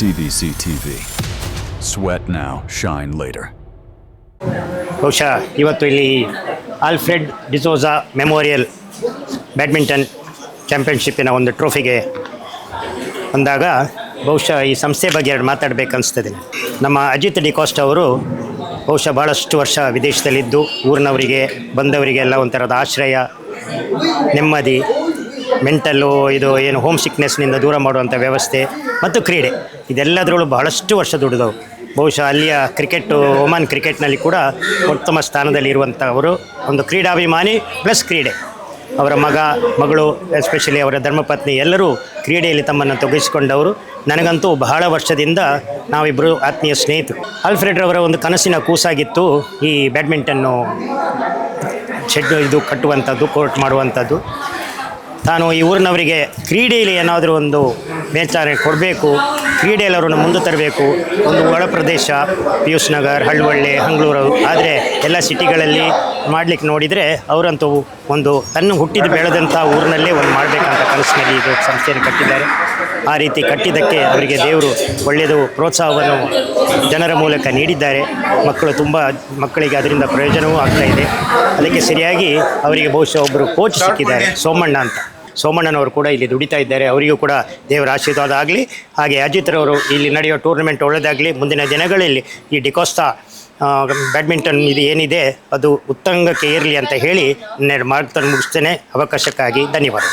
CVC TV. Sweat now, shine later. ಬಹುಶಃ ಇವತ್ತು ಇಲ್ಲಿ ಆಲ್ಫ್ರೆಡ್ ಡಿಸೋಜಾ ಮೆಮೋರಿಯಲ್ ಬ್ಯಾಡ್ಮಿಂಟನ್ ಚಾಂಪಿಯನ್ಶಿಪ್ಪಿನ ಒಂದು ಟ್ರೋಫಿಗೆ ಬಂದಾಗ ಬಹುಶಃ ಈ ಸಂಸ್ಥೆ ಬಗ್ಗೆ ಎರಡು ಮಾತಾಡಬೇಕನ್ನಿಸ್ತದೆ. ನಮ್ಮ ಅಜಿತ್ ಡಿಕಾಸ್ಟ್ ಅವರು ಬಹುಶಃ ಭಾಳಷ್ಟು ವರ್ಷ ವಿದೇಶದಲ್ಲಿದ್ದು ಊರಿನವರಿಗೆ ಬಂದವರಿಗೆಲ್ಲ ಒಂಥರದ ಆಶ್ರಯ, ನೆಮ್ಮದಿ, ಮೆಂಟಲ್ಲು ಇದು ಏನು ಹೋಮ್ ಸಿಕ್ನೆಸ್ನಿಂದ ದೂರ ಮಾಡುವಂಥ ವ್ಯವಸ್ಥೆ ಮತ್ತು ಕ್ರೀಡೆ ಇದೆಲ್ಲದರಲ್ಲೂ ಬಹಳಷ್ಟು ವರ್ಷ ದುಡಿದವು. ಬಹುಶಃ ಅಲ್ಲಿಯ ಕ್ರಿಕೆಟು, ಒಮಾನ್ ಕ್ರಿಕೆಟ್ನಲ್ಲಿ ಕೂಡ ಉತ್ತಮ ಸ್ಥಾನದಲ್ಲಿ ಇರುವಂಥವರು, ಒಂದು ಕ್ರೀಡಾಭಿಮಾನಿ ಪ್ಲಸ್ ಕ್ರೀಡೆ. ಅವರ ಮಗಳು ಎಸ್ಪೆಷಲಿ ಅವರ ಧರ್ಮಪತ್ನಿ ಎಲ್ಲರೂ ಕ್ರೀಡೆಯಲ್ಲಿ ತಮ್ಮನ್ನು ತೊಡಗಿಸಿಕೊಂಡವರು. ನನಗಂತೂ ಬಹಳ ವರ್ಷದಿಂದ ನಾವಿಬ್ಬರು ಆತ್ಮೀಯ ಸ್ನೇಹಿತರು. ಆಲ್ಫ್ರೆಡ್ ಅವರ ಒಂದು ಕನಸಿನ ಕೂಸಾಗಿತ್ತು ಈ ಬ್ಯಾಡ್ಮಿಂಟನ್ನು ಶೆಡ್ ಇದು ಕಟ್ಟುವಂಥದ್ದು, ಕೋರ್ಟ್ ಮಾಡುವಂಥದ್ದು. ತಾನು ಈ ಊರಿನವರಿಗೆ ಕ್ರೀಡೆಯಲ್ಲಿ ಏನಾದರೂ ಒಂದು ಮೇಲ್ಚಾರಣೆ ಕೊಡಬೇಕು, ಕ್ರೀಡೆಯಲ್ಲಿ ಅವರನ್ನು ಮುಂದೆ ತರಬೇಕು. ಒಂದು ಒಳ ಪ್ರದೇಶ ಪಿಯೂಷ್ ನಗರ್, ಹಳ್ವಳ್ಳಿ, ಹಂಗಳೂರು, ಆದರೆ ಎಲ್ಲ ಸಿಟಿಗಳಲ್ಲಿ ಮಾಡಲಿಕ್ಕೆ ನೋಡಿದರೆ ಅವರಂತೂ ಒಂದು ತನ್ನ ಹುಟ್ಟಿದ ಬೆಳೆದಂಥ ಊರಿನಲ್ಲೇ ಒಂದು ಮಾಡಬೇಕಂತ ಕನಸಿನಲ್ಲಿ ಇದು ಸಂಸ್ಥೆಯನ್ನು ಕಟ್ಟಿದ್ದಾರೆ. ಆ ರೀತಿ ಕಟ್ಟಿದ್ದಕ್ಕೆ ಅವರಿಗೆ ದೇವರು ಒಳ್ಳೆಯದು ಪ್ರೋತ್ಸಾಹವನ್ನು ಜನರ ಮೂಲಕ ನೀಡಿದ್ದಾರೆ. ಮಕ್ಕಳಿಗೆ ಅದರಿಂದ ಪ್ರಯೋಜನವೂ ಆಗ್ತಾಯಿದೆ. ಅದಕ್ಕೆ ಸರಿಯಾಗಿ ಅವರಿಗೆ ಬಹುಶಃ ಒಬ್ಬರು ಕೋಚ್ ಸಿಕ್ಕಿದ್ದಾರೆ, ಸೋಮಣ್ಣ ಅಂತ. ಸೋಮಣ್ಣನವರು ಕೂಡ ಇಲ್ಲಿ ದುಡಿತಾ ಇದ್ದಾರೆ. ಅವರಿಗೂ ಕೂಡ ದೇವರ ಆಶೀರ್ವಾದ ಆಗಲಿ. ಹಾಗೆ ಅಜಿತ್ರವರು ಇಲ್ಲಿ ನಡೆಯೋ ಟೂರ್ನಮೆಂಟ್ ಒಳ್ಳೆಯದಾಗಲಿ. ಮುಂದಿನ ದಿನಗಳಲ್ಲಿ ಈ ಡಿಕೋಸ್ಟಾ ಬ್ಯಾಡ್ಮಿಂಟನ್ ಇದು ಏನಿದೆ ಅದು ಉತ್ತುಂಗಕ್ಕೆ ಏರಲಿ ಅಂತ ಹೇಳಿ ಮಾತನ್ನು ಮುಗಿಸ್ತೇನೆ. ಅವಕಾಶಕ್ಕಾಗಿ ಧನ್ಯವಾದ.